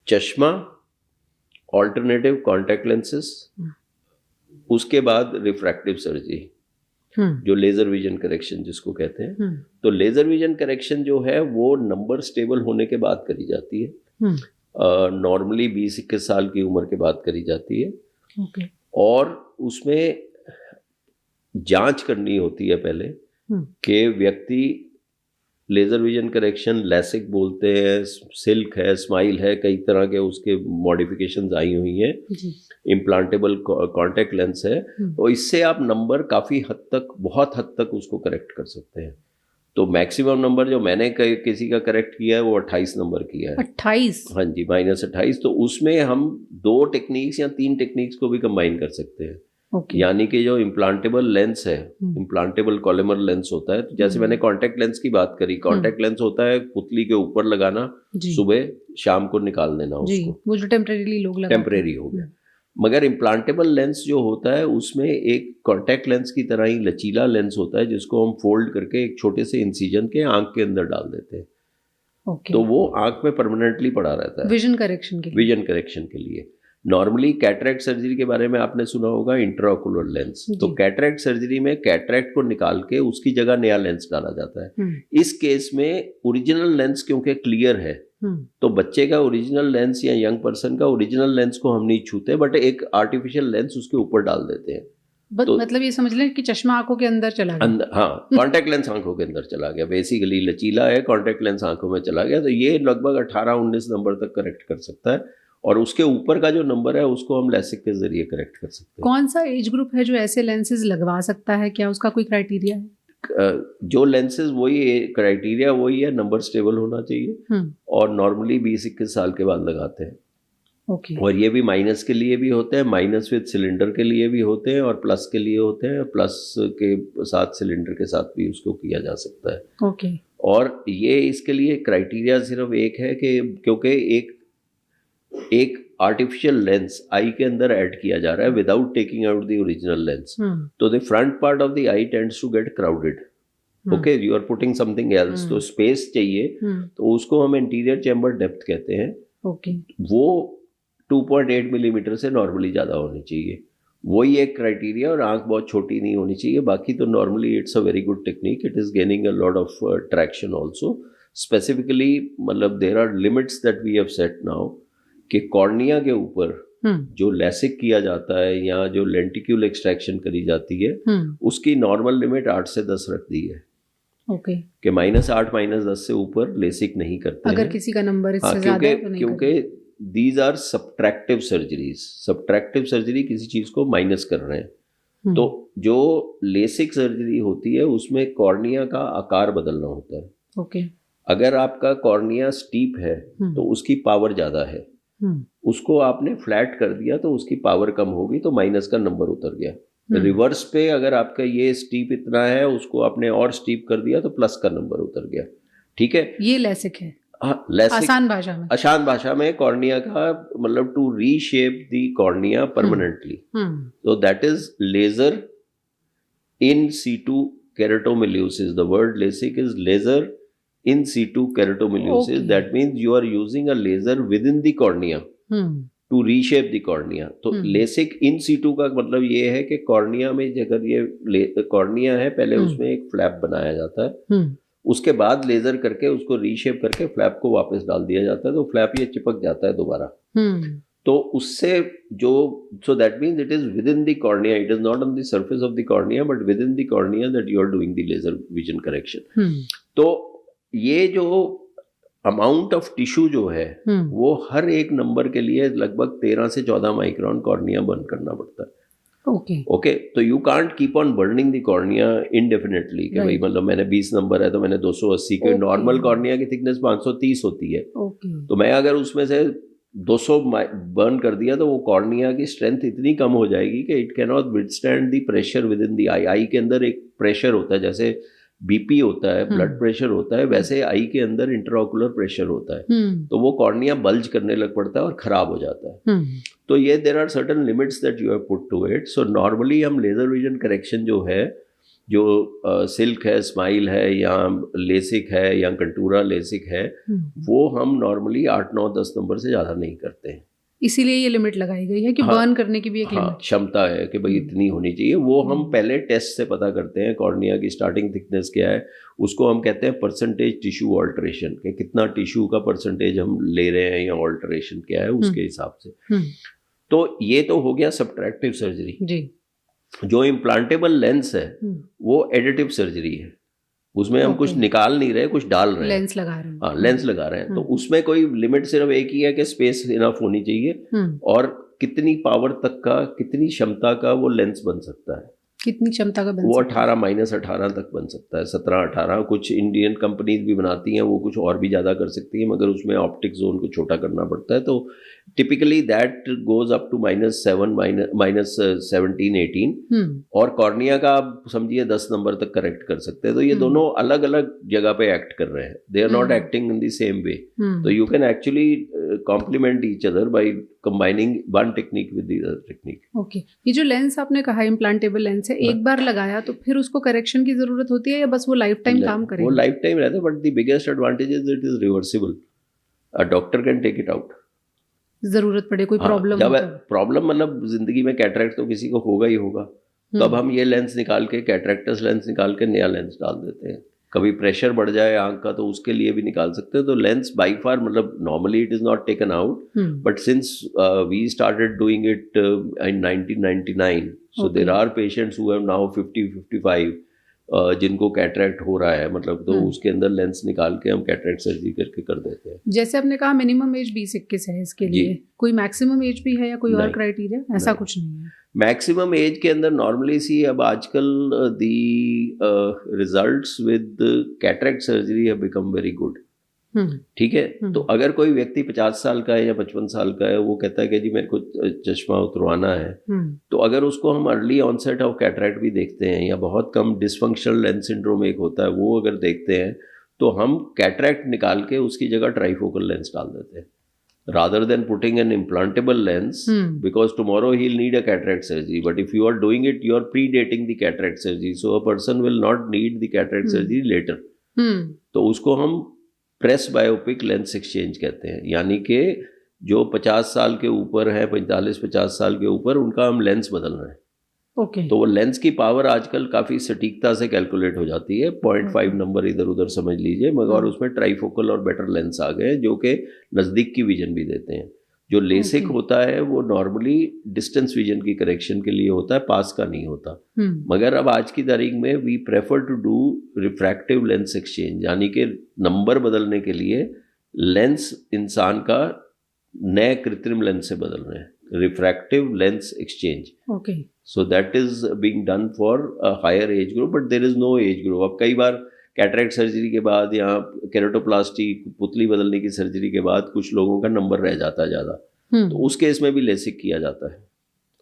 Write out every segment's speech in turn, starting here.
चश्मा, alternative contact lenses, उसके बाद रिफ्रैक्टिव सर्जरी, जो लेजर विजन करेक्शन जिसको कहते हैं। तो लेजर विजन करेक्शन जो है वो नंबर स्टेबल होने के बाद करी जाती है, नॉर्मली 20-21 साल की उम्र के बाद करी जाती है। और उसमें जांच करनी होती है पहले कि व्यक्ति लेजर विजन करेक्शन, लेसिक बोलते हैं, सिल्क है, स्माइल है, कई तरह के उसके मॉडिफिकेशंस आई हुई हैं, इम्प्लांटेबल कॉन्टैक्ट लेंस है, और इससे आप नंबर काफ़ी हद तक, बहुत हद तक उसको करेक्ट कर सकते हैं। तो मैक्सिमम नंबर जो मैंने किसी का करेक्ट किया है वो 28 नंबर किया है। 28? हाँ जी, -28। तो उसमें हम 2 टेक्निक्स या 3 टेक्निक्स को भी कंबाइन कर सकते हैं। यानी कि जो इम्प्लांटेबल लेंस है, इम्प्लांटेबल कॉलमर लेंस होता है, तो जैसे मैंने कॉन्टैक्ट लेंस की बात करी, कॉन्टैक्ट लेंस होता है पुतली के ऊपर लगाना, सुबह शाम को निकाल देना उसको, वो जो टेम्परेरी लोग लगाते हैं, टेम्परेरी हो गया। मगर इम्प्लांटेबल लेंस जो होता है उसमें एक कॉन्टैक्ट लेंस की तरह ही लचीला लेंस होता है, जिसको हम फोल्ड करके एक छोटे से इंसिजन के आंख के अंदर डाल देते हैं। तो वो आंख में परमानेंटली पड़ा रहता है विजन करेक्शन के लिए। नॉर्मली कैटरैक्ट सर्जरी के बारे में आपने सुना होगा, इंट्राओकुलर लेंस। तो कैटरैक्ट सर्जरी में कैटरैक्ट को निकाल के उसकी जगह नया लेंस डाला जाता है। इस केस में ओरिजिनल लेंस क्योंकि क्लियर है, तो बच्चे का ओरिजिनल लेंस या यंग पर्सन का ओरिजिनल लेंस को हम नहीं छूते, बट एक आर्टिफिशियल लेंस उसके ऊपर डाल देते हैं। तो मतलब ये समझ लें कि चश्मा आंखों के अंदर चला गया। हाँ, कॉन्टैक्ट लेंस आंखों के अंदर चला गया, बेसिकली लचीला है, कॉन्टैक्ट लेंस आंखों में चला गया। तो ये लगभग 18-19 नंबर तक करेक्ट कर सकता है, और उसके ऊपर का जो नंबर है उसको हम लेसिक के जरिए करेक्ट कर सकते हैं। कौन सा एज ग्रुप है जो ऐसे लेंसेज लगवा सकता है, क्या उसका कोई क्राइटेरिया है? जो लेंसेज वही क्राइटेरिया वही है, नंबर स्टेबल होना चाहिए, और नॉर्मली 20-21 साल के बाद लगाते हैं। और ये भी माइनस के लिए भी होते हैं, माइनस विद सिलेंडर के लिए भी होते हैं, और प्लस के लिए होते हैं, प्लस के साथ सिलेंडर के साथ भी उसको किया जा सकता है। और ये इसके लिए क्राइटेरिया सिर्फ एक है कि क्योंकि एक आर्टिफिशियल लेंस आई के अंदर ऐड किया जा रहा है without taking out the original lens, तो the front part of the eye tends to get crowded. Okay, you are putting something else, तो स्पेस चाहिए, तो उसको हम इंटीरियर चैम्बर डेप्थ कहते हैं। वो 2.8 मिलीमीटर से नॉर्मली ज़्यादा होनी चाहिए, वही एक क्राइटेरिया। और आंख बहुत छोटी नहीं होनी चाहिए, बाकी तो normally it's a very good technique, it is gaining a lot of traction also. Specifically मतलब there are limits that we have set now कि कॉर्निया के ऊपर जो लेसिक किया जाता है या जो लेंटिक्यूल एक्सट्रैक्शन करी जाती है, उसकी नॉर्मल लिमिट 8 से 10 रख दी है। कि -8 -10 से ऊपर लेसिक नहीं करते अगर किसी का नंबर इससे ज्यादा है तो नहीं, क्योंकि these are subtractive surgeries. Subtractive surgery किसी चीज को माइनस कर रहे हैं। तो जो लेसिक सर्जरी होती है उसमें कॉर्निया का आकार बदलना होता है। अगर आपका कॉर्निया स्टीप है तो उसकी पावर ज्यादा है, उसको आपने फ्लैट कर दिया तो उसकी पावर कम होगी, तो माइनस का नंबर उतर गया। रिवर्स पे अगर आपका ये स्टीप इतना है, उसको आपने और स्टीप कर दिया तो प्लस का नंबर उतर गया। ठीक है, ये लेसिक है। हाँ, लेसिक आसान भाषा में कॉर्निया का मतलब to reshape the cornea permanently, तो that is laser in situ keratomileosis. The word LASIK is laser in situ keratomileosis. That means you are using a laser within the cornea to reshape the cornea. तो LASIK in situ का मतलब ये है कि cornea में अगर ये cornea है, पहले उसमें एक फ्लैप बनाया जाता है, उसके बाद लेजर करके उसको रीशेप करके फ्लैप को वापस डाल दिया जाता है, तो फ्लैप ये चिपक जाता है दोबारा। तो उससे जो so that means it is within the cornea, it is not on the surface of the cornea but within the cornea that you are doing the laser vision correction. तो ये जो अमाउंट ऑफ टिश्यू जो है वो हर एक number के लिए लगभग 13 से 14 माइक्रोन कॉर्निया बर्न करना पड़ता है। ओके, तो you can't keep on burning the cornea indefinitely कि भाई मतलब मैंने 20 नंबर है तो मैंने 280 के नॉर्मल कॉर्निया की थिकनेस 530 होती है, तो मैं अगर उसमें से 200 बर्न कर दिया तो वो कॉर्निया की स्ट्रेंथ इतनी कम हो जाएगी कि it can not withstand the pressure within the eye. Eye के अंदर एक प्रेशर होता है, जैसे बीपी होता है, ब्लड प्रेशर होता है, वैसे आई के अंदर इंट्राओकुलर प्रेशर होता है, तो वो कॉर्निया बल्ज करने लग पड़ता है और खराब हो जाता है। तो ये there are certain limits that you have put to it. So normally हम लेजर विजन करेक्शन जो है जो सिल्क है, स्माइल है, या लेसिक है, या कंटूरा लेसिक है, वो हम नॉर्मली 8, 9, 10 नंबर से ज़्यादा नहीं करते हैं। इसीलिए ये लिमिट लगाई गई है कि हाँ, बर्न करने की भी एक लिमिट क्षमता है कि भाई इतनी होनी चाहिए। वो हम पहले टेस्ट से पता करते हैं, कॉर्निया की स्टार्टिंग थिकनेस क्या है, उसको हम कहते हैं परसेंटेज टिश्यू ऑल्टरेशन, के कितना टिश्यू का परसेंटेज हम ले रहे हैं या ऑल्टरेशन क्या है उसके हिसाब से। तो ये तो हो गया सबट्रैक्टिव सर्जरी जी। जो इम्प्लांटेबल लेंस है वो एडिटिव सर्जरी है, उसमें हम कुछ निकाल नहीं रहे, कुछ डाल रहे हैं, लेंस लगा रहे हैं। हाँ, लेंस लगा रहे हैं। तो उसमें कोई लिमिट सिर्फ एक ही है कि स्पेस इनफ होनी चाहिए और कितनी पावर तक का, कितनी क्षमता का वो लेंस बन सकता है। कितनी क्षमता का बन वो 18 -18 तक बन सकता है, 17-18। कुछ इंडियन कंपनीज भी बनाती हैं, वो कुछ और भी ज़्यादा कर सकती हैं, मगर उसमें ऑप्टिक जोन को छोटा करना पड़ता है। तो typically that goes up to -7, -17, 18। और कॉर्निया का आप समझिए 10 नंबर तक करेक्ट कर सकते हैं। तो ये दोनों अलग अलग जगह पे एक्ट कर रहे हैं, they are not acting in the same way. तो you can actually complement each other by combining one technique with the other technique. Okay, ये जो लेंस आपने कहा इम्प्लांटेबल लेंस है, एक बार लगाया तो फिर उसको करेक्शन की जरूरत होती है या बस वो लाइफ टाइम काम करेगा? वो लाइफ टाइम रहता है, but the biggest advantage is it is reversible. A doctor can take it out, जरूरत पड़े, कोई प्रॉब्लम जब प्रॉब्लम मतलब जिंदगी में कैटरेक्ट तो किसी को होगा ही होगा, तब हम ये लेंस निकाल के, कैटरेक्टस लेंस निकाल के नया लेंस डाल देते हैं। कभी प्रेशर बढ़ जाए आंख का तो उसके लिए भी निकाल सकते हैं। तो लेंस बाई फार, मतलब normally it is not taken out, but since we started doing it in 1999, so there are patients who have now 50-55 जिनको कैटरेक्ट हो रहा है, मतलब तो उसके अंदर लेंस निकाल के हम कैटरेक्ट सर्जरी करके कर देते हैं। जैसे आपने कहा मिनिमम एज 20-21 है इसके लिए, कोई मैक्सिमम एज भी है या कोई और क्राइटेरिया? ऐसा कुछ नहीं है मैक्सिमम एज के अंदर। नॉर्मली सी अब आजकल the results with cataract surgery have become very good. ठीक है, तो अगर कोई व्यक्ति 50 साल का है या 55 साल का है, वो कहता है कि जी मेरे को चश्मा उतरवाना है, तो अगर उसको हम अर्ली ऑनसेट ऑफ कैटरेक्ट भी देखते हैं, या बहुत कम डिसफंक्शनल लेंस सिंड्रोम एक होता है, वो अगर देखते हैं, तो हम कैटरेक्ट निकाल के उसकी जगह ट्राइफोकल लेंस डाल देते हैं, rather than putting an implantable lens, because tomorrow he'll need a cataract surgery. But if you are doing it, you are predating the cataract surgery, so a person will not need the cataract surgery later. तो उसको हम press biopic lens exchange कहते हैं, यानी कि जो 50 साल के ऊपर है, 45-50 साल के ऊपर, उनका हम लेंस बदल रहे हैं। तो वो लेंस की पावर आजकल काफ़ी सटीकता से कैलकुलेट हो जाती है, 0.5 नंबर इधर उधर समझ लीजिए, मगर उसमें ट्राइफोकल और बेटर लेंस आ गए जो कि नज़दीक की विजन भी देते हैं। जो लेसिक होता है वो नॉर्मली डिस्टेंस विजन की करेक्शन के लिए होता है, पास का नहीं होता। मगर अब आज की तारीख में we prefer to do refractive lens exchange, यानी कि नंबर बदलने के लिए लेंस इंसान का नए कृत्रिम लेंस से बदल रहे हैं, refractive lens exchange. So that is being done for a higher age group, but there is no age group. अब कई बार कैटरेक्ट सर्जरी के बाद या केराटोप्लास्टी, पुतली बदलने की सर्जरी के बाद कुछ लोगों का नंबर रह जाता है ज़्यादा, तो उस केस में भी लेसिक किया जाता है।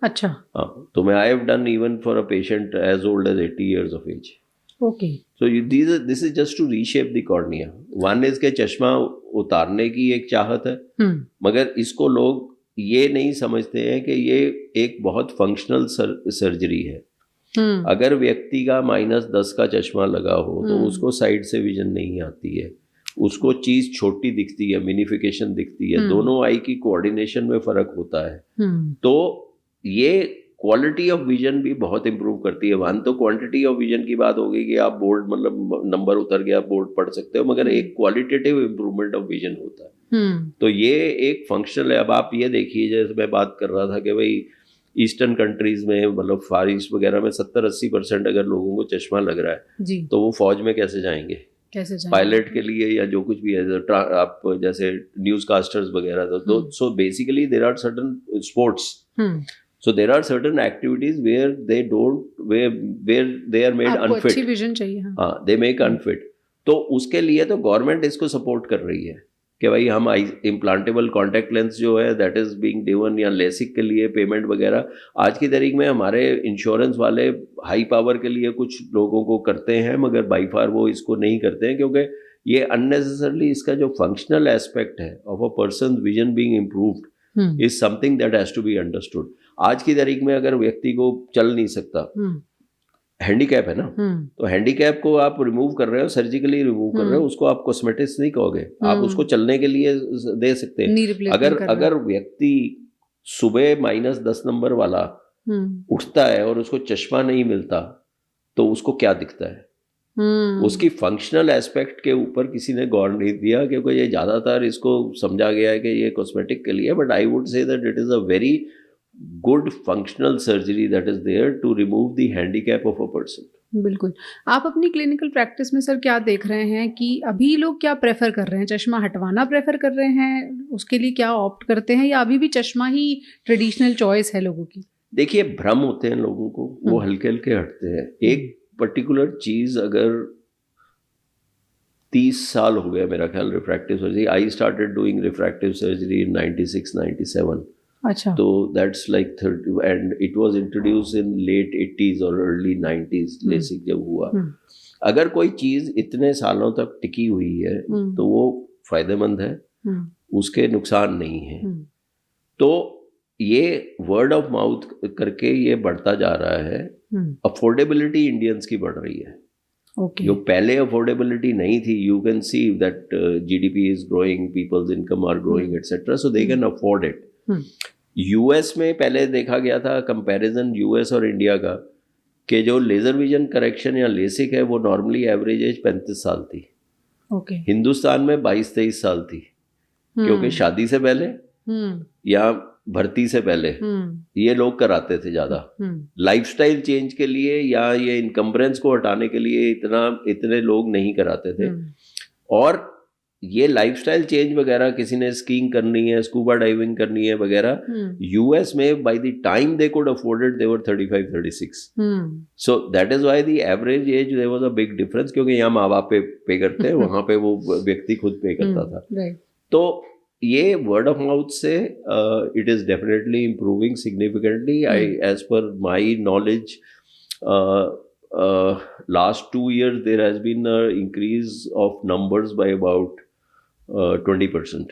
अच्छा, हाँ, तो मैं I have done even for a patient as old as 80 years of age. Okay. So this is just to reshape the cornea. One is के चश्मा उतारने की एक चाहत है, मगर इसको लोग ये नहीं समझते हैं कि ये एक बहुत फंक्शनल सर्जरी है। अगर व्यक्ति का -10 का चश्मा लगा हो तो उसको साइड से विजन नहीं आती है, उसको चीज छोटी दिखती है, मिनिफिकेशन दिखती है, दोनों आई की कोऑर्डिनेशन में फर्क होता है। तो ये क्वालिटी ऑफ विजन भी बहुत इंप्रूव करती है। वन तो क्वांटिटी ऑफ विजन की बात होगी कि आप बोर्ड, मतलब नंबर उतर गया, बोर्ड पढ़ सकते हो, मगर एक क्वालिटेटिव इंप्रूवमेंट ऑफ विजन होता है। तो ये एक फंक्शनल है। अब आप ये देखिए, जैसे मैं बात कर रहा था कि भाई ईस्टर्न कंट्रीज में, मतलब फार ईस्ट वगैरह में 70-80% अगर लोगों को चश्मा लग रहा है तो वो फौज में कैसे जाएंगे, पायलट के लिए या जो कुछ भी है, आप जैसे न्यूज कास्टर्स वगैरह। तो so basically there are certain sports, so there are certain activities where they don't where they are made unfit, अच्छी विजन चाहिए। हाँ, they make unfit। तो उसके लिए तो गवर्नमेंट इसको सपोर्ट कर रही है कि भाई हम इम्प्लांटेबल कॉन्टैक्ट लेंस जो है दैट इज बीइंग गिवन, या लेसिक के लिए पेमेंट वगैरह आज की तारीख में हमारे इंश्योरेंस वाले हाई पावर के लिए कुछ लोगों को करते हैं, मगर बाई फार वो इसको नहीं करते हैं, क्योंकि ये अननेसेसरली इसका जो फंक्शनल एस्पेक्ट है of a person vision being improved is something that has to be understood. आज की तारीख में अगर व्यक्ति को चल नहीं सकता, हैंडीकैप है ना, तो हैंडीकैप को आप रिमूव कर रहे हो, सर्जिकली रिमूव कर रहे हो, उसको आप कॉस्मेटिक्स नहीं कहोगे, आप उसको चलने के लिए दे सकते हैं। अगर व्यक्ति सुबह -10 नंबर वाला उठता है और उसको चश्मा नहीं मिलता तो उसको क्या दिखता है? उसकी फंक्शनल एस्पेक्ट के ऊपर किसी ने गौर नहीं दिया, क्योंकि ये ज़्यादातर इसको समझा गया है कि ये कॉस्मेटिक के लिए, but I would say that it is a very good functional surgery that is there to remove the handicap of a person. बिल्कुल। आप अपनी क्लिनिकल प्रैक्टिस में सर क्या देख रहे हैं कि अभी लोग क्या प्रेफर कर रहे हैं? चश्मा हटवाना प्रेफर कर रहे हैं, उसके लिए क्या ऑप्ट करते हैं, या अभी भी चश्मा ही ट्रेडिशनल चॉइस है लोगों की? देखिए, भ्रम होते हैं लोगों को, वो हल्के हल्के हटते हैं। एक पर्टिकुलर चीज अगर 30 साल हो गया मेरा ख्याल refractive surgery, I started doing refractive surgery in 96-97। अच्छा। तो that's like 30 and it was introduce in late 80s और अर्ली 90s लेसिक जब हुआ। अगर कोई चीज इतने सालों तक टिकी हुई है तो वो फायदेमंद है, उसके नुकसान नहीं है। तो ये वर्ड ऑफ माउथ करके ये बढ़ता जा रहा है। अफोर्डेबिलिटी इंडियंस की बढ़ रही है। जो पहले अफोर्डेबिलिटी नहीं थी, you can see that GDP is growing, people's income are growing etcetera, so they can afford it. US में पहले देखा गया था कंपैरिजन यूएस और इंडिया का, कि जो लेजर विजन करेक्शन या लेसिक है वो नॉर्मली एवरेज एज 35 साल थी। हिंदुस्तान में 22-23 साल थी, क्योंकि शादी से पहले या भर्ती से पहले ये लोग कराते थे ज्यादा। लाइफस्टाइल चेंज के लिए या ये इनकम्बरेंस को हटाने के लिए इतने लोग नहीं कराते थे। और ये लाइफस्टाइल चेंज वगैरह, किसी ने स्कीइंग करनी है, स्कूबा डाइविंग करनी है वगैरह, यूएस में by the time they could afford it, they were 35-36। So that is why the average age there was a big difference, क्योंकि यहाँ माँ बाप पे करते हैं, वहां पे वो व्यक्ति खुद पे करता था। तो ये वर्ड ऑफ माउथ से it is definitely improving significantly. I as per my knowledge last 2 years there has been an increase of numbers by about 20%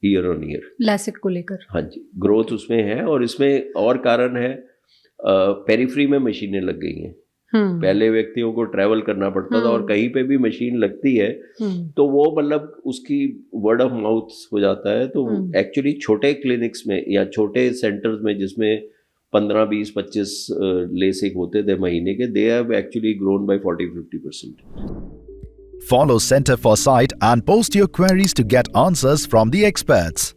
year on year LASIK को लेकर। हाँ जी, ग्रोथ उसमें है। और इसमें और कारण है, पेरिफ्री में मशीनें लग गई हैं। पहले व्यक्तियों को ट्रैवल करना पड़ता था, और कहीं पे भी मशीन लगती है तो वो मतलब उसकी वर्ड ऑफ माउथ हो जाता है। तो एक्चुअली छोटे क्लिनिक्स में या छोटे सेंटर्स में जिसमें 15, 20, 25 लेसिक होते थे महीने के, they have actually grown by 40-50%. Follow Center for Sight and post your queries to get answers from the experts.